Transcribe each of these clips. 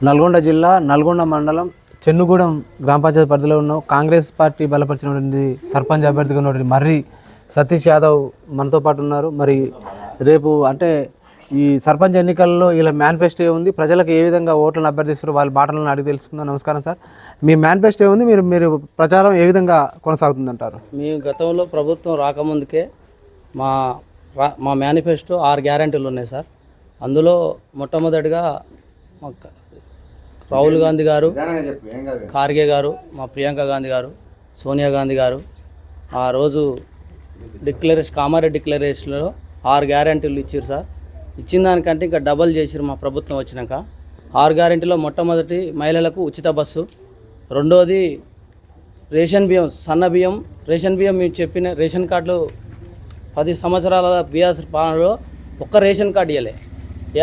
నల్గొండ జిల్లా నల్గొండ మండలం చెన్నుగూడెం గ్రామ పంచాయతీ పరిధిలో ఉన్న కాంగ్రెస్ పార్టీ బలపరిచినటువంటి సర్పంచ్ అభ్యర్థిగా ఉన్నటువంటి మర్రి సతీష్ యాదవ్ మనతో పాటు ఉన్నారు. మరి రేపు అంటే ఈ సర్పంచ్ ఎన్నికల్లో ఇలా మేనిఫెస్టో ఉంది, ప్రజలకు ఏ విధంగా ఓట్లను అభ్యర్థిస్తారు వాళ్ళ బాటలను అడిగి తెలుసుకుందాం. నమస్కారం సార్, మీ మేనిఫెస్టో ఉంది, మీరు ప్రచారం ఏ విధంగా కొనసాగుతుందంటారు? మేము గతంలో ప్రభుత్వం రాకముందుకే మా మేనిఫెస్టో 6 గ్యారెంటీలు ఉన్నాయి సార్. అందులో మొట్టమొదటిగా రాహుల్ గాంధీ గారు, ఖార్గే గారు, మా ప్రియాంక గాంధీ గారు, సోనియా గాంధీ గారు ఆ రోజు కామారెడ్డి డిక్లరేషన్లో 6 గ్యారెంటీలు ఇచ్చారు సార్. ఇచ్చిన దానికంటే ఇంకా డబల్ చేసారు మా ప్రభుత్వం వచ్చినాక. 6 గ్యారెంటీలో మొట్టమొదటి మహిళలకు ఉచిత బస్సు, రెండోది రేషన్ బియ్యం, సన్న బియ్యం, రేషన్ బియ్యం మీరు చెప్పిన రేషన్ కార్డులు 10 సంవత్సరాల బీఆర్ఎస్ పాలనలో ఒక్క రేషన్ కార్డు ఇవ్వలే.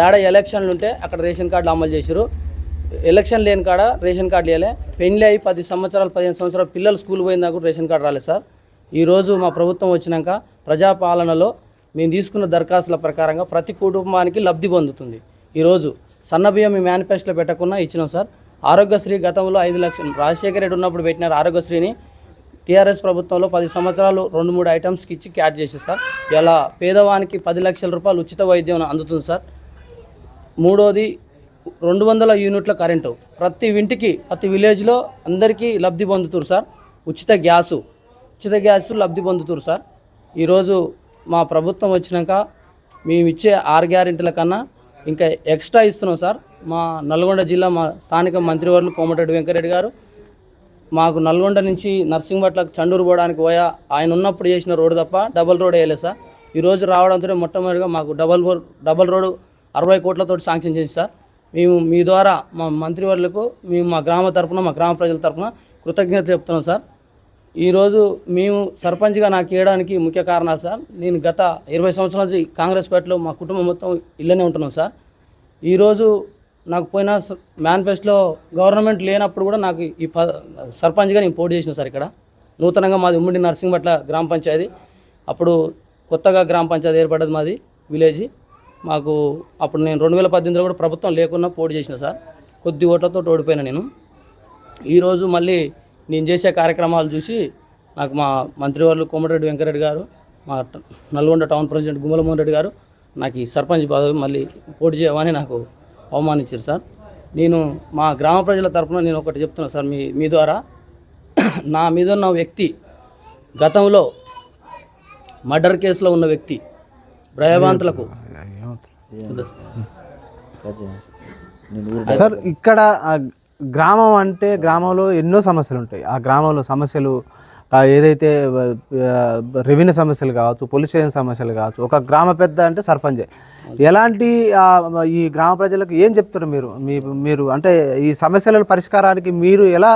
ఏడ ఎలక్షన్లు ఉంటే అక్కడ రేషన్ కార్డులు అమలు చేశారు, ఎలక్షన్ లేని కాడ రేషన్ కార్డు ఇవ్వలే. పెళ్ళి అయ్యి 10 సంవత్సరాలు 15 సంవత్సరాలు పిల్లలు స్కూల్ పోయినా కూడా రేషన్ కార్డు రాలేదు సార్. ఈరోజు మా ప్రభుత్వం వచ్చినాక ప్రజాపాలనలో మేము తీసుకున్న దరఖాస్తుల ప్రకారంగా ప్రతి కుటుంబానికి లబ్ధి పొందుతుంది. ఈరోజు సన్నబియ్యం మీ మేనిఫెస్టోలో పెట్టకుండా ఇచ్చినాం సార్. ఆరోగ్యశ్రీ గతంలో 5 లక్షలు రాజశేఖర రెడ్డి ఉన్నప్పుడు పెట్టినారు ఆరోగ్యశ్రీని. టీఆర్ఎస్ ప్రభుత్వంలో 10 సంవత్సరాలు 2-3 ఐటమ్స్కి ఇచ్చి క్యాట్ చేసేది సార్. ఇలా పేదవానికి 10 లక్షల రూపాయలు ఉచిత వైద్యం అందుతుంది సార్. మూడోది 200 యూనిట్ల కరెంటు ప్రతి ఇంటికి ప్రతి విలేజ్లో అందరికీ లబ్ధి పొందుతారు సార్. ఉచిత గ్యాసు లబ్ధి పొందుతారు సార్. ఈరోజు మా ప్రభుత్వం వచ్చినాక మేము ఇచ్చే 6 గ్యారెంటీల కన్నా ఇంకా ఎక్స్ట్రా ఇస్తున్నాం సార్. మా నల్గొండ జిల్లా మా స్థానిక మంత్రివర్యులు కోమటిరెడ్డి వెంకరెడ్డి గారు మాకు నల్గొండ నుంచి నర్సింగ్పట్లకు చండూరు పోవడానికి పోయా ఆయన ఉన్నప్పుడు చేసిన రోడ్డు తప్ప డబల్ రోడ్ వేయలేదు సార్. ఈరోజు రావడంతో మొట్టమొదటిగా మాకు డబల్ రోడ్డు 60 కోట్లతో శాంక్షన్ చేసి సార్. మేము మీ ద్వారా మా మంత్రివర్యులకు మేము మా గ్రామ తరఫున మా గ్రామ ప్రజల తరఫున కృతజ్ఞత చెప్తున్నాం సార్. ఈరోజు మేము సర్పంచ్గా నాకు ఇవ్వడానికి ముఖ్య కారణాలు సార్. నేను గత 20 సంవత్సరాల నుంచి కాంగ్రెస్ పార్టీలో మా కుటుంబం మొత్తం ఇళ్ళనే ఉంటున్నాం సార్. ఈరోజు నాకు పోయిన మేనిఫెస్టోలో గవర్నమెంట్ లేనప్పుడు కూడా నాకు ఈ సర్పంచ్గా నేను పోటీ చేసిన సార్. ఇక్కడ నూతనంగా మాది ఉమ్మడి నర్సింగ్పట్ల గ్రామ పంచాయతీ, అప్పుడు కొత్తగా గ్రామ పంచాయతీ ఏర్పడ్డది మాది విలేజ్. మాకు అప్పుడు నేను 2018లో కూడా ప్రభుత్వం లేకున్నా పోటీ చేసిన సార్. కొద్ది ఓట్లతో ఓడిపోయినా నేను. ఈరోజు మళ్ళీ నేను చేసే కార్యక్రమాలు చూసి నాకు మా మంత్రివర్యులు కోమటిరెడ్డి వెంకరెడ్డి గారు, మా నల్గొండ టౌన్ ప్రెసిడెంట్ గుమ్మల మోహన్ రెడ్డి గారు నాకు ఈ సర్పంచ్ పదవి మళ్ళీ పోటీ చేయమని నాకు అవమానించారు సార్. నేను మా గ్రామ ప్రజల తరఫున నేను ఒకటి చెప్తున్నాను సార్, మీ ద్వారా నా మీద ఉన్న వ్యక్తి గతంలో మర్డర్ కేసులో ఉన్న వ్యక్తి భయభ్రాంతులకు సార్ ఇక్కడ గ్రామం అంటే గ్రామంలో ఎన్నో సమస్యలు ఉంటాయి. ఆ గ్రామంలో సమస్యలు ఏదైతే రెవెన్యూ సమస్యలు కావచ్చు, పోలీస్ స్టేషన్ సమస్యలు కావచ్చు, ఒక గ్రామ పెద్ద అంటే సర్పంచే. ఎలాంటి ఈ గ్రామ ప్రజలకు ఏం చెప్తారు మీరు అంటే ఈ సమస్యల పరిష్కారానికి మీరు ఎలా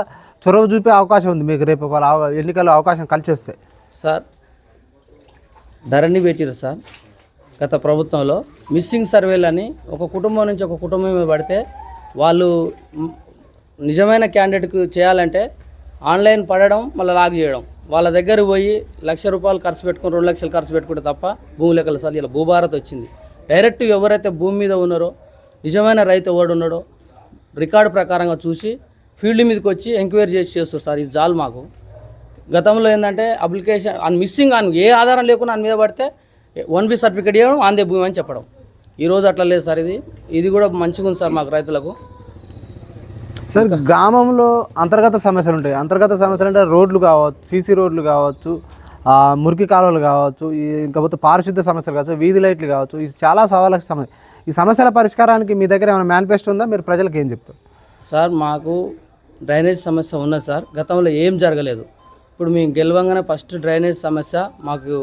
చొరవ చూపే అవకాశం ఉంది మీకు రేపు ఎన్నికల్లో అవకాశం కలిసి వస్తే? సార్ ధరణి పెట్టారు సార్. గత ప్రభుత్వంలో మిస్సింగ్ సర్వేలని ఒక కుటుంబం నుంచి ఒక కుటుంబం మీద పడితే వాళ్ళు నిజమైన క్యాండిడేట్కు చేయాలంటే ఆన్లైన్ పడడం మళ్ళీ లాగ్ చేయడం, వాళ్ళ దగ్గర పోయి ₹1,00,000 ఖర్చు పెట్టుకుని 2 లక్షలు ఖర్చు పెట్టుకుంటే తప్ప భూమి లెక్కలు సార్. ఇలా భూభారత్ వచ్చింది. డైరెక్ట్ ఎవరైతే భూమి మీద ఉన్నారో నిజమైన రైతు ఎవడు ఉన్నాడో రికార్డు ప్రకారంగా చూసి ఫీల్డ్ మీదకి వచ్చి ఎంక్వైరీ చేస్తారు సార్. ఇది చాలు మాకు. గతంలో ఏంటంటే అప్లికేషన్ మిస్సింగ్ ఏ ఆధారం లేకుండా మీద పడితే 1B సర్టిఫికేట్ ఇవ్వడం, ఆందే భూమి అని చెప్పడం. ఈరోజు అట్లా లేదు సార్. ఇది కూడా మంచిగా ఉంది సార్ మాకు రైతులకు. సార్ గ్రామంలో అంతర్గత సమస్యలు ఉంటాయి. అంతర్గత సమస్యలు అంటే రోడ్లు కావచ్చు, సీసీ రోడ్లు కావచ్చు, మురికి కాలువలు కావచ్చు, ఇంకపోతే పారిశుద్ధ సమస్యలు కావచ్చు, వీధి లైట్లు కావచ్చు, ఇది చాలా సవాళ్ళ సమస్య. ఈ సమస్యల పరిష్కారానికి మీ దగ్గర ఏమైనా మేనిఫెస్టో ఉందా? మీరు ప్రజలకు ఏం చెప్తారు? సార్ మాకు డ్రైనేజ్ సమస్య ఉన్నది సార్. గతంలో ఏం జరగలేదు. ఇప్పుడు మేము గెలవంగానే ఫస్ట్ డ్రైనేజ్ సమస్య, మాకు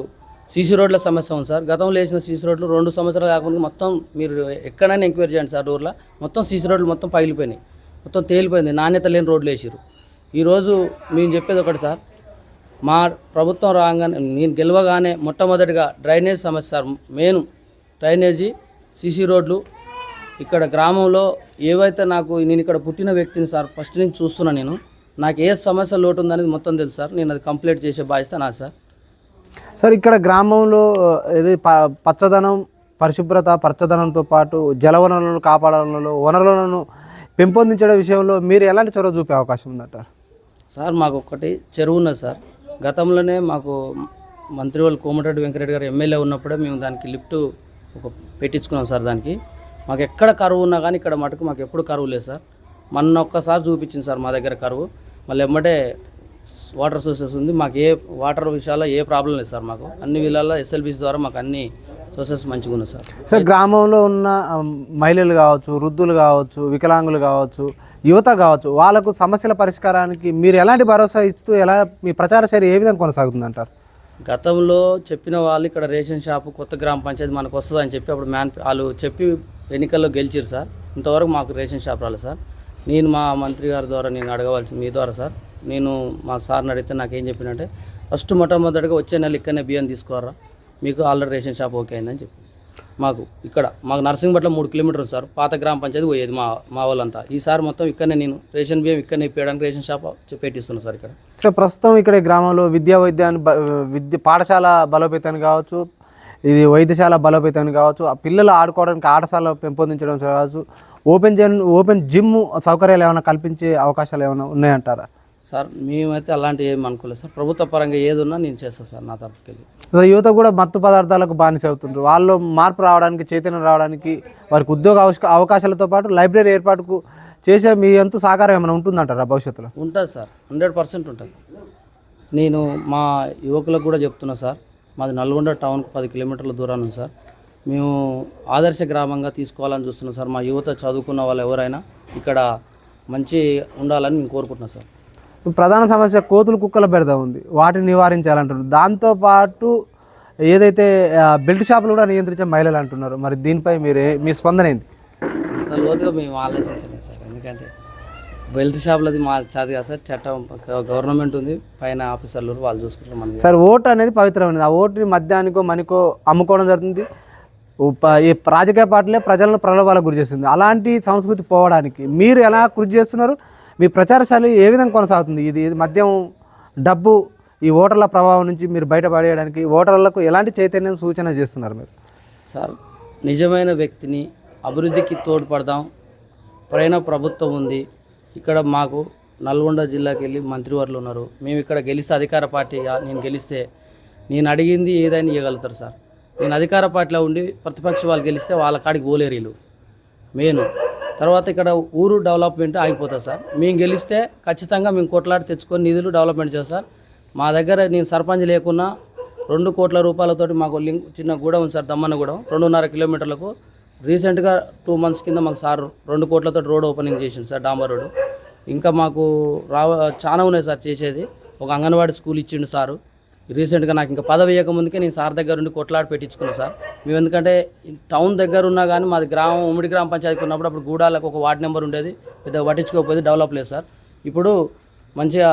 సీసీ రోడ్ల సమస్య ఉంది సార్. గతంలో వేసిన సీసీ రోడ్లు 2 సంవత్సరాలు కాకుండా మొత్తం మీరు ఎక్కడైనా ఎంక్వైరీ చేయండి సార్. ఊర్లో మొత్తం సీసీ రోడ్లు మొత్తం పగిలిపోయినాయి, మొత్తం తేలిపోయింది, నాణ్యత లేని రోడ్లు వేసారు. ఈరోజు మేము చెప్పేది ఒకటి సార్, మా ప్రభుత్వం రాగానే నేను గెలవగానే మొట్టమొదటిగా డ్రైనేజ్ సమస్య సార్. మెయిన్ డ్రైనేజీ, సీసీ రోడ్లు. ఇక్కడ గ్రామంలో ఏవైతే నేను ఇక్కడ పుట్టిన వ్యక్తిని సార్, ఫస్ట్ నుంచి చూస్తున్నా నేను. నాకు ఏ సమస్య లోటు ఉందనేది మొత్తం తెలుసు సార్. నేను అది కంప్లీట్ చేసే బాధ్యత నా సార్. సార్ ఇక్కడ గ్రామంలో ఏది పచ్చదనం, పరిశుభ్రత, పచ్చదనంతో పాటు జల వనరులను కాపాడడంలో, వనరులను పెంపొందించడం విషయంలో మీరు ఎలాంటి చొరవ చూపే అవకాశం ఉందంటారు? సార్ మాకు ఒకటి చెరువు ఉన్నది సార్. గతంలోనే మాకు మంత్రి వాళ్ళు కోమటిరెడ్డి వెంకరెడ్డి గారు ఎమ్మెల్యే ఉన్నప్పుడే మేము దానికి లిఫ్ట్ ఒక పెట్టించుకున్నాం సార్. దానికి మాకు ఎక్కడ కరువు ఉన్నా కానీ ఇక్కడ మటుకు మాకు ఎప్పుడు కరువు లేదు సార్. మొన్న ఒక్కసారి చూపించింది సార్ మా దగ్గర కరువు. మళ్ళీ ఎమ్మటే వాటర్ సోర్సెస్ ఉంది. మాకు ఏ వాటర్ విషయాల్లో ఏ ప్రాబ్లం లేదు సార్. మాకు అన్ని వీళ్ళల్లో ఎస్ఎల్బీసీ ద్వారా మాకు అన్ని సోర్సెస్ మంచిగా ఉన్నాయి సార్. సార్ గ్రామంలో ఉన్న మహిళలు కావచ్చు, వృద్ధులు కావచ్చు, వికలాంగులు కావచ్చు, యువత కావచ్చు, వాళ్ళకు సమస్యల పరిష్కారానికి మీరు ఎలాంటి భరోసా ఇస్తూ మీ ప్రచార చర్య ఏ విధంగా కొనసాగుతుందంటారు? గతంలో చెప్పిన వాళ్ళు ఇక్కడ రేషన్ షాపు కొత్త గ్రామ పంచాయతీ మనకు వస్తుందని చెప్పి అప్పుడు వాళ్ళు చెప్పి ఎన్నికల్లో గెలిచారు సార్. ఇంతవరకు మాకు రేషన్ షాప్ రాలేదు సార్. నేను మా మంత్రి గారి ద్వారా నేను అడగవలసింది మీ ద్వారా సార్. నేను మా సార్ని అడిగితే నాకేం చెప్పినంటే ఫస్ట్ మొట్టమొదటిగా వచ్చే నెల ఇక్కడనే బియ్యం తీసుకోరా, మీకు ఆల్రెడీ రేషన్ షాప్ ఓకే అయిందని చెప్పి మాకు నర్సింగ్పట్ల 3 కిలోమీటర్లు సార్. పాత గ్రామ పంచాయతీ పోయేది మా వాళ్ళంతా. ఈసారి మొత్తం ఇక్కడనే నేను రేషన్ బియ్యం ఇక్కడనే ఇప్పేయడానికి రేషన్ షాప్ పెట్టిస్తున్నాను సార్ ఇక్కడ. సార్ ప్రస్తుతం ఇక్కడ గ్రామంలో వైద్య పాఠశాల బలోపేతాన్ని కావచ్చు, ఇది వైద్యశాల బలోపేతాన్ని కావచ్చు, ఆ పిల్లలు ఆడుకోవడానికి ఆటశాల పెంపొందించడం కావచ్చు, ఓపెన్ జిమ్ సౌకర్యాలు ఏమైనా కల్పించే అవకాశాలు ఏమైనా ఉన్నాయంటారా? సార్ మేమైతే అలాంటివి ఏమి అనుకోలేదు సార్. ప్రభుత్వ పరంగా ఏది ఉన్నా నేను చేస్తాను సార్ నా తరఫుకెళ్ళి. యువత కూడా మత్తు పదార్థాలకు బానిస అవుతుంటారు. వాళ్ళు మార్పు రావడానికి, చైతన్యం రావడానికి, వారికి ఉద్యోగ అవకాశాలతో పాటు లైబ్రరీ ఏర్పాటుకు చేసే మీ ఎంతో సహకారం ఏమైనా ఉంటుందంటారా భవిష్యత్తులో? ఉంటుంది సార్, 100% ఉంటుంది. నేను మా యువకులకు కూడా చెప్తున్నా సార్. మాది నల్గొండ టౌన్కు 10 కిలోమీటర్ల దూరాన్ని ఉంది సార్. మేము ఆదర్శ గ్రామంగా తీసుకోవాలని చూస్తున్నాం సార్. మా యువత చదువుకున్న వాళ్ళు ఎవరైనా ఇక్కడ మంచి ఉండాలని నేను కోరుకుంటున్నాను సార్. ప్రధాన సమస్య కోతులు కుక్కల బెడద ఉంది, వాటిని నివారించాలంటున్నారు. దాంతోపాటు ఏదైతే బెల్ట్ షాపులు కూడా నియంత్రించే మహిళలు అంటున్నారు. మరి దీనిపై మీ స్పందన ఏంటి? అంత లోతుగా మేము ఆలోచించలేదు సార్. ఎందుకంటే బెల్ట్ షాపులది మా చదివి కదా సార్. చట్టం గవర్నమెంట్ ఉంది, పైన ఆఫీసర్లు వాళ్ళు చూసుకుంటారు. మనకి సార్ ఓటు అనేది పవిత్రమైనది. ఆ ఓటుని మద్యానికో మనికో అమ్ముకోవడం జరుగుతుంది. ఈ రాజకీయ పార్టీలే ప్రజలను ప్రలోభాలకు గురి చేస్తుంది. అలాంటి సంస్కృతి పోవడానికి మీరు ఎలా కృషి చేస్తున్నారు? మీ ప్రచారశాలి ఏ విధంగా కొనసాగుతుంది? ఇది మద్యం, డబ్బు, ఈ ఓటర్ల ప్రభావం నుంచి మీరు బయటపడేయడానికి ఓటర్లకు ఎలాంటి చైతన్యం సూచన చేస్తున్నారు మీరు? సార్ నిజమైన వ్యక్తిని అభివృద్ధికి తోడ్పడదాం. పైన ప్రభుత్వం ఉంది. ఇక్కడ మాకు నల్గొండ జిల్లాకి వెళ్ళి మంత్రివర్యులు ఉన్నారు. మేము ఇక్కడ గెలిస్తే అధికార పార్టీ నేను గెలిస్తే నేను అడిగింది ఏదైనా ఇవ్వగలుగుతారు సార్. నేను అధికార పార్టీలో ఉండి ప్రతిపక్ష వాళ్ళు గెలిస్తే వాళ్ళ కాడికి పోలేరీలు మెయిన్. తర్వాత ఇక్కడ ఊరు డెవలప్మెంట్ ఆగిపోతుంది సార్. మేము గెలిస్తే ఖచ్చితంగా మేము కొట్లాడి తెచ్చుకొని నిధులు డెవలప్మెంట్ చేస్తాం సార్. మా దగ్గర నేను సర్పంచ్ లేకున్నా 2 కోట్ల రూపాయలతోటి మాకు చిన్న గూడ ఉంది సార్, దమ్మన్నగూడెం 2.5 కిలోమీటర్లకు. రీసెంట్గా 2 months కింద మాకు సార్ 2 కోట్లతో రోడ్ ఓపెనింగ్ చేసింది సార్, డాంబర్ రోడ్డు. ఇంకా మాకు చాలా ఉన్నాయి సార్ చేసేది. ఒక అంగన్వాడీ స్కూల్ ఇచ్చిండు సారు రీసెంట్గా. నాకు ఇంకా పదవి ఇవ్వకముందుకే నేను సార్ దగ్గర ఉండి కొట్లాడి పెట్టించుకున్నాను సార్. మేము ఎందుకంటే టౌన్ దగ్గర ఉన్నా కానీ మాది గ్రామం ఉమ్మడి గ్రామ పంచాయతీ ఉన్నప్పుడు అప్పుడు గూడాలకు ఒక వార్డు నెంబర్ ఉండేది, పెద్దగా పట్టించుకోకపోతే డెవలప్ లేదు సార్. ఇప్పుడు మంచిగా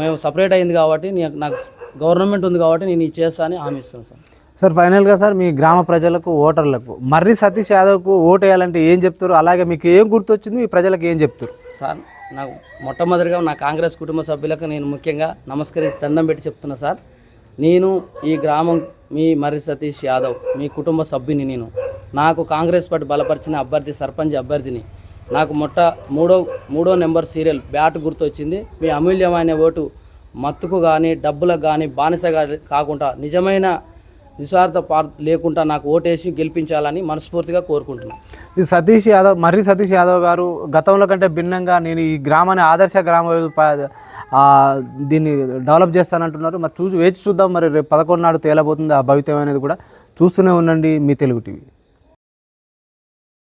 మేము సపరేట్ అయింది కాబట్టి నాకు గవర్నమెంట్ ఉంది కాబట్టి నేను ఇది చేస్తా అని హామీ ఇస్తాను సార్. సార్ ఫైనల్గా సార్ మీ గ్రామ ప్రజలకు, ఓటర్లకు మర్రి సతీష్ యాదవ్కు ఓటు వేయాలంటే ఏం చెప్తారు? అలాగే మీకు ఏం గుర్తొచ్చింది, మీ ప్రజలకు ఏం చెప్తారు? సార్ నాకు మొట్టమొదటిగా నా కాంగ్రెస్ కుటుంబ సభ్యులకు నేను ముఖ్యంగా నమస్కరించి దండం పెట్టి చెప్తున్నా సార్. నేను ఈ గ్రామం మీ మర్రి సతీష్ యాదవ్ మీ కుటుంబ సభ్యుని. నాకు కాంగ్రెస్ పార్టీ బలపరిచిన అభ్యర్థి, సర్పంచ్ అభ్యర్థిని. నాకు మూడో నెంబర్ సీరియల్ బ్యాట్ గుర్తొచ్చింది. మీ అమూల్యమైన ఓటు మత్తుకు కానీ డబ్బులకు కానీ బానిస కాకుండా నిజమైన నిస్వార్థ లేకుండా నాకు ఓటేసి గెలిపించాలని మనస్ఫూర్తిగా కోరుకుంటున్నాను. ఈ మర్రి సతీష్ యాదవ్ గారు గతంలో కంటే భిన్నంగా నేను ఈ గ్రామాన్ని ఆదర్శ గ్రామ దీన్ని డెవలప్ చేస్తానంటున్నారు. మరి వేచి చూద్దాం. మరి రేపు 11 నాడు తేలబోతుంది ఆ భవితం అనేది కూడా. చూస్తూనే ఉండండి మీ తెలుగు టీవీ.